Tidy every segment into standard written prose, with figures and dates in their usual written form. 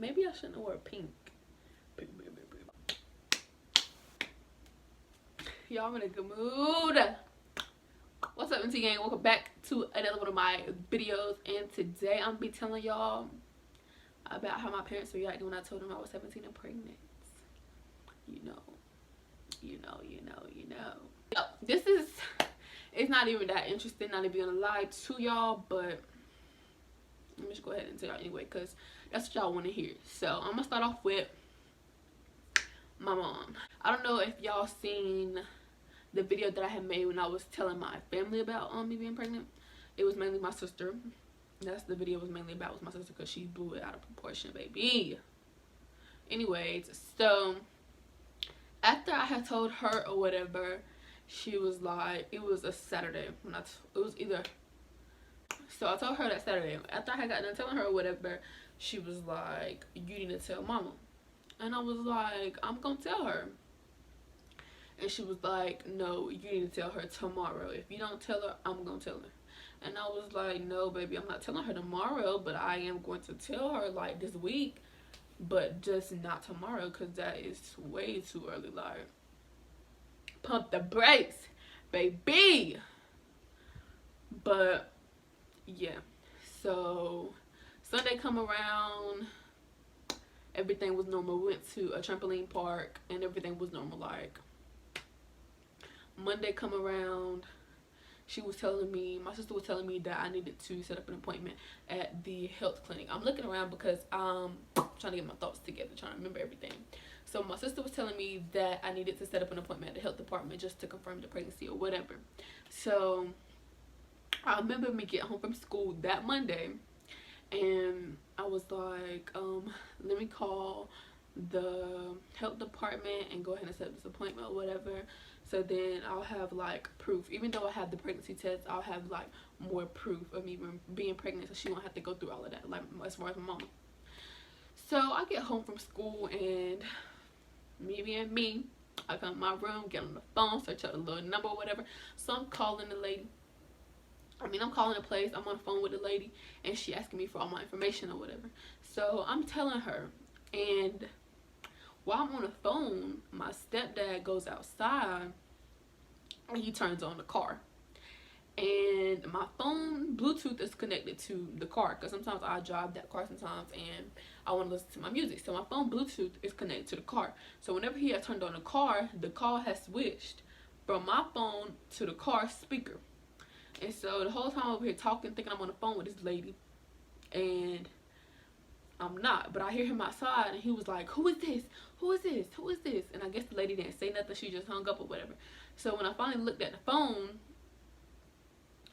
Maybe I shouldn't wear pink. Y'all, I'm in a good mood. What's up, MT gang? Welcome back to another one of my videos, and today I'm gonna be telling y'all about how my parents reacted when I told them I was 17 and pregnant. You know. This is, it's not even that interesting, not even gonna lie to y'all, but let me just go ahead and tell y'all anyway, because that's what y'all want to hear. So I'm gonna start off with my mom. I don't know if y'all seen the video that I had made when I was telling my family about me being pregnant. It was mainly my sister. That's the video was mainly about, was my sister, because she blew it out of proportion, baby. Anyways, so after I had told her or whatever, she was like, it was a Saturday when it was either, so I told her that Saturday. After I had gotten done telling her or whatever, she was like, you need to tell mama. And I was like, I'm gonna tell her. And she was like, no, you need to tell her tomorrow. If you don't tell her, I'm gonna tell her. And I was like, no, baby, I'm not telling her tomorrow, but I am going to tell her like this week, but just not tomorrow, because that is way too early. Like, pump the brakes, baby. But yeah, so Sunday come around, everything was normal. We went to a trampoline park and everything was normal. Like, Monday come around, she was telling me, my sister was telling me that I needed to set up an appointment at the health clinic. I'm looking around because I'm trying to get my thoughts together, trying to remember everything. So my sister was telling me that I needed to set up an appointment at the health department just to confirm the pregnancy or whatever. So I remember me getting home from school that Monday, and I was like, let me call the health department and go ahead and set up this appointment or whatever, so then I'll have like proof. Even though I have the pregnancy test, I'll have like more proof of me being pregnant, so she won't have to go through all of that, like as far as my mama. So I get home from school, and me, I come in my room, get on the phone, search out a little number or whatever. So I'm calling the lady. I'm calling the place. I'm on the phone with the lady, and she asking me for all my information or whatever. So I'm telling her, and while I'm on the phone, my stepdad goes outside and he turns on the car. And my phone Bluetooth is connected to the car, because sometimes I drive that car sometimes and I want to listen to my music. So my phone Bluetooth is connected to the car. So whenever he had turned on the call has switched from my phone to the car speaker. And so the whole time I'm over here talking, thinking I'm on the phone with this lady, and I'm not. But I hear him outside, and he was like, who is this? Who is this? Who is this? And I guess the lady didn't say nothing. She just hung up or whatever. So when I finally looked at the phone,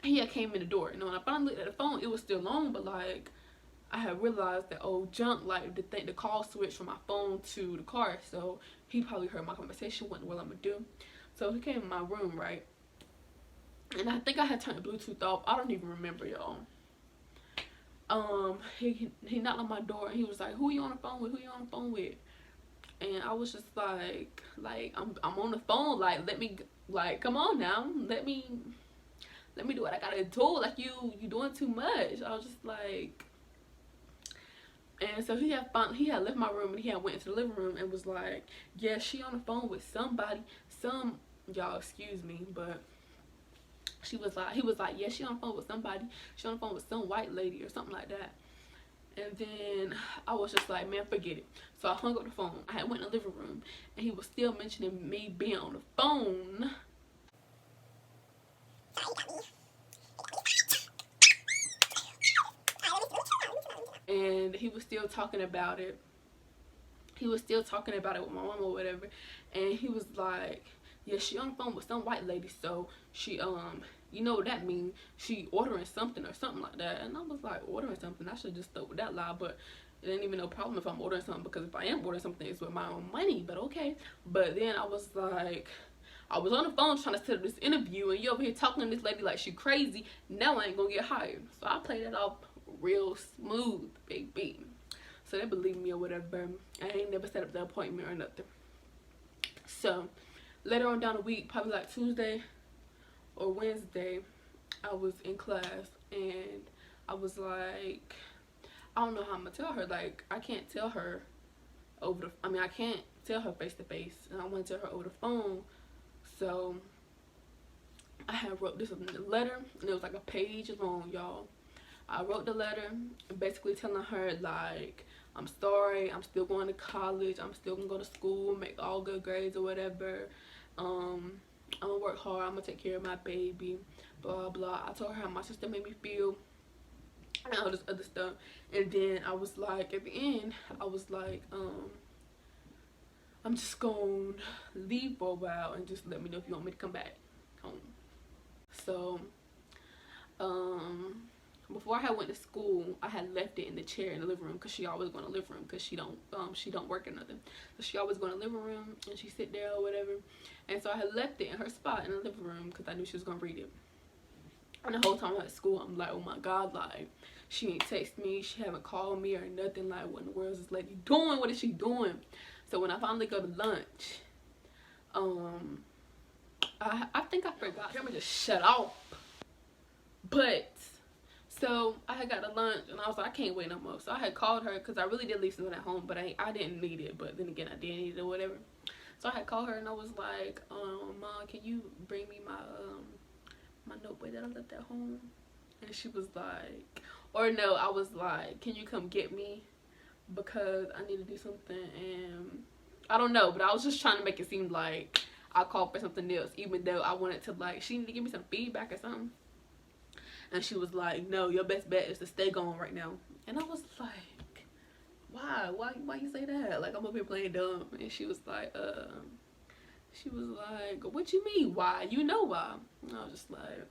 he had came in the door. And when I finally looked at the phone, it was still on, but like, I had realized that, oh, junk, like the call switched from my phone to the car. So he probably heard my conversation, what in the world I'm gonna do. So he came in my room, right? And I think I had turned the Bluetooth off. I don't even remember, y'all. He knocked on my door, and he was like, who you on the phone with? Who you on the phone with? And I was just like I'm on the phone, like, let me, like, come on now, let me do what I gotta do. Like, you doing too much. I was just like, and so he had left my room, and he had went into the living room and was like, yeah, she on the phone with somebody, y'all excuse me, but he was like, yeah, she on the phone with somebody. She on the phone with some white lady or something like that. And then I was just like, man, forget it. So I hung up the phone. I had went in the living room, and he was still mentioning me being on the phone. And he was still talking about it. He was still talking about it with my mom or whatever. And he was like, yeah, she on the phone with some white lady, so she you know what that means, she ordering something or something like that. And I was like, ordering something? I should just stuck with that lie. But it ain't even no problem if I'm ordering something, because if I am ordering something, it's with my own money. But okay. But then I was like, I was on the phone trying to set up this interview, and you over here talking to this lady like she crazy. Now I ain't gonna get hired. So I played that off real smooth, baby. So they believe me or whatever. I ain't never set up the appointment or nothing. So later on down the week, probably like Tuesday or Wednesday, I was in class, and I was like, I don't know how I'm gonna tell her. Like, I can't tell her over the, I mean, I can't tell her face to face, and I want to tell her over the phone. So I had wrote this letter, and it was like a page long, y'all. I wrote the letter basically telling her, like, I'm sorry, I'm still going to college, I'm still gonna go to school, make all good grades or whatever. I'm gonna work hard, I'm gonna take care of my baby, blah blah. I told her how my sister made me feel and all this other stuff. And then I was like, at the end, I was like, I'm just gonna leave for a while and just let me know if you want me to come back home. So before I had went to school, I had left it in the chair in the living room, because she always go in the living room, because she don't work or nothing. So she always go in the living room and she sit there or whatever. And so I had left it in her spot in the living room because I knew she was gonna read it. And the whole time I was at school, I'm like, oh my god, like, she ain't text me, she haven't called me or nothing. Like, what in the world is this lady doing? What is she doing? So when I finally go to lunch, I think I forgot. Camera just shut off. But so I had got to lunch and I was like, I can't wait no more. So I had called her because I really did leave something at home, but I didn't need it. But then again, I did need it or whatever. So I had called her and I was like, Mom, can you bring me my my notebook that I left at home? And she was like, or no, I was like, can you come get me, because I need to do something. And I don't know, but I was just trying to make it seem like I called for something else, even though I wanted to, like, she needed to give me some feedback or something. And she was like, no, your best bet is to stay gone right now. And I was like, why you say that? Like, I'm up here playing dumb. And she was like, what you mean why? You know why? And I was just like,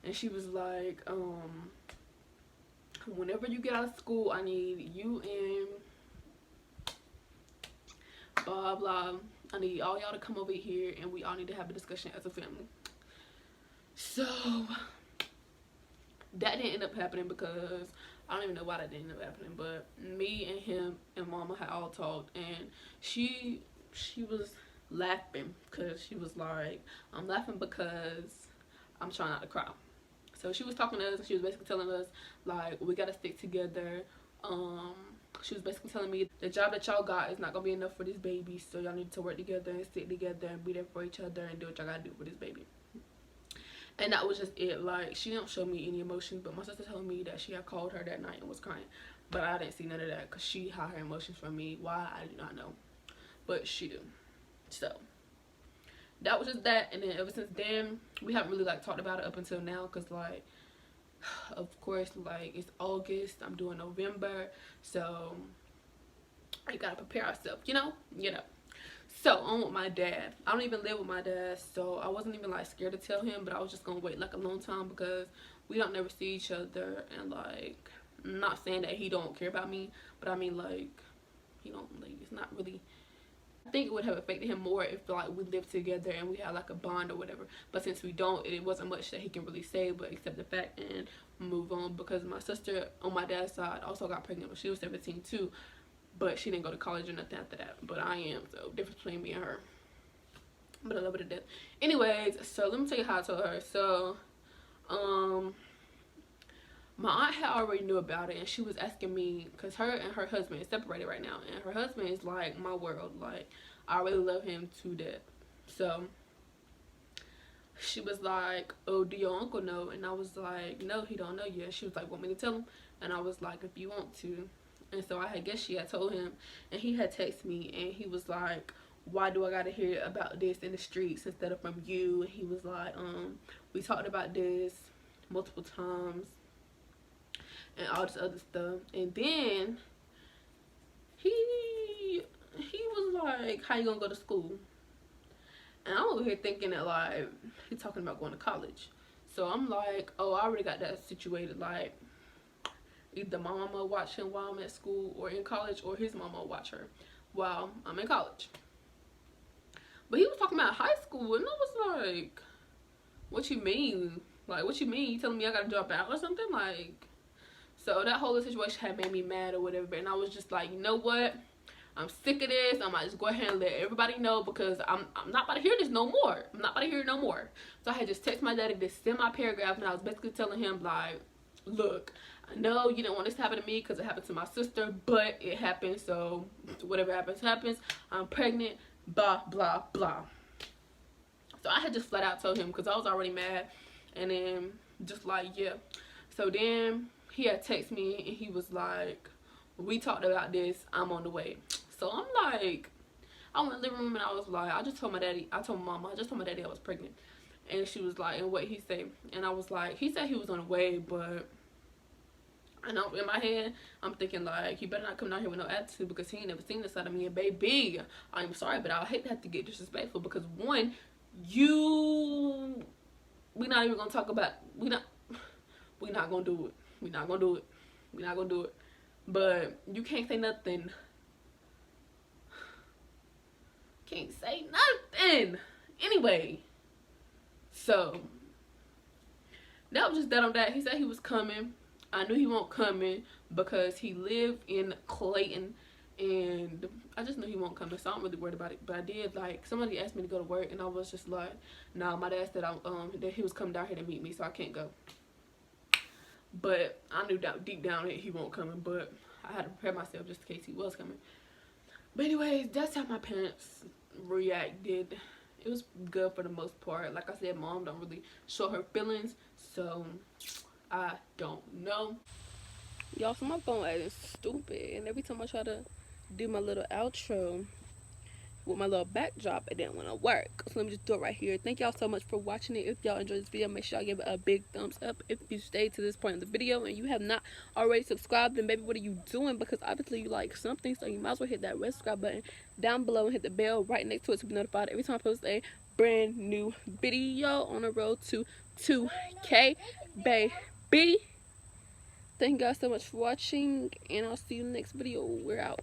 and she was like, whenever you get out of school, I need you and blah blah. I need all y'all to come over here and we all need to have a discussion as a family. So that didn't end up happening, because I don't even know why that didn't end up happening, but me and him and Mama had all talked, and she was laughing, because she was like, I'm laughing because I'm trying not to cry. So she was talking to us and she was basically telling us, like, we gotta stick together. She was basically telling me the job that y'all got is not gonna be enough for this baby, so y'all need to work together and stick together and be there for each other and do what y'all gotta do for this baby. And that was just it. Like, she didn't show me any emotions, but my sister told me that she had called her that night and was crying, but I didn't see none of that because she hid her emotions from me. Why, I do not know, but she do. So that was just that. And then ever since then, we haven't really, like, talked about it up until now, because, like, of course, like, it's August, I'm doing November, so we gotta prepare ourselves, you know. So I'm with my dad. I don't even live with my dad, so I wasn't even, like, scared to tell him, but I was just gonna wait, like, a long time, because we don't never see each other. And, like, I'm not saying that he don't care about me, but I mean, like, he don't, like, it's not really, I think it would have affected him more if, like, we lived together and we had, like, a bond or whatever. But since we don't, it wasn't much that he can really say but accept the fact and move on. Because my sister on my dad's side also got pregnant when she was 17 too, but she didn't go to college or nothing after that. But I am, so difference between me and her. But I love her to death. Anyways, so let me tell you how I told her. So my aunt had already knew about it, and she was asking me, because her and her husband is separated right now, and her husband is, like, my world. Like, I really love him to death. So she was like, oh, do your uncle know? And I was like, no, he don't know yet. She was like, want me to tell him? And I was like, if you want to. And so I guess she had told him, and he had texted me, and he was like, why do I gotta hear about this in the streets instead of from you? And he was like, we talked about this multiple times and all this other stuff. And then he was like, how you gonna go to school? And I'm over here thinking that, like, he's talking about going to college. So I'm like, oh, I already got that situated. Like, either my mama watch him while I'm at school or in college, or his mama watch her while I'm in college. But he was talking about high school, and I was like, what you mean? Like, what you mean? You telling me I gotta drop out or something? Like, so that whole situation had made me mad or whatever. And I was just like, you know what? I'm sick of this. I might just go ahead and let everybody know, because I'm not about to hear this no more. I'm not about to hear it no more. So I had just texted my daddy this semi-paragraph, and I was basically telling him, like, look, I know you didn't want this to happen to me because it happened to my sister, but it happened, so whatever happens, happens. I'm pregnant, blah, blah, blah. So I had just flat out told him because I was already mad, and then just like, yeah. So then he had texted me and he was like, we talked about this, I'm on the way. So I'm like, I went in the living room and I was like, I just told my daddy, I told my mama, I just told my daddy I was pregnant. And she was like, and what he say? And I was like, he said he was on the way, but I know in my head, I'm thinking like, he better not come down here with no attitude because he ain't never seen this side of me. And baby, I'm sorry, but I hate to have to get disrespectful because one, we not even gonna talk about, we not gonna do it. We not gonna do it. We not gonna do it. But you can't say nothing. Can't say nothing. Anyway, so that was just that on that. He said he was coming. I knew he won't coming because he lived in Clayton, and I just knew he won't coming, so I'm really worried about it. But I did, like, somebody asked me to go to work, and I was just like, nah, my dad said that he was coming down here to meet me, so I can't go. But I knew that deep down that he won't coming, but I had to prepare myself just in case he was coming. But anyways, that's how my parents reacted. It was good for the most part. Like I said, mom don't really show her feelings, so I don't know. Y'all, so my phone acting stupid, and every time I try to do my little outro with my little backdrop, it didn't want to work. So let me just do it right here. Thank y'all so much for watching it. If y'all enjoyed this video, make sure y'all give it a big thumbs up. If you stayed to this point in the video and you have not already subscribed, then baby, what are you doing? Because obviously you like something, so you might as well hit that red subscribe button down below and hit the bell right next to it to be notified every time I post a brand new video on the road to 2K, baby. Thank you guys so much for watching, and I'll see you in the next video. We're out.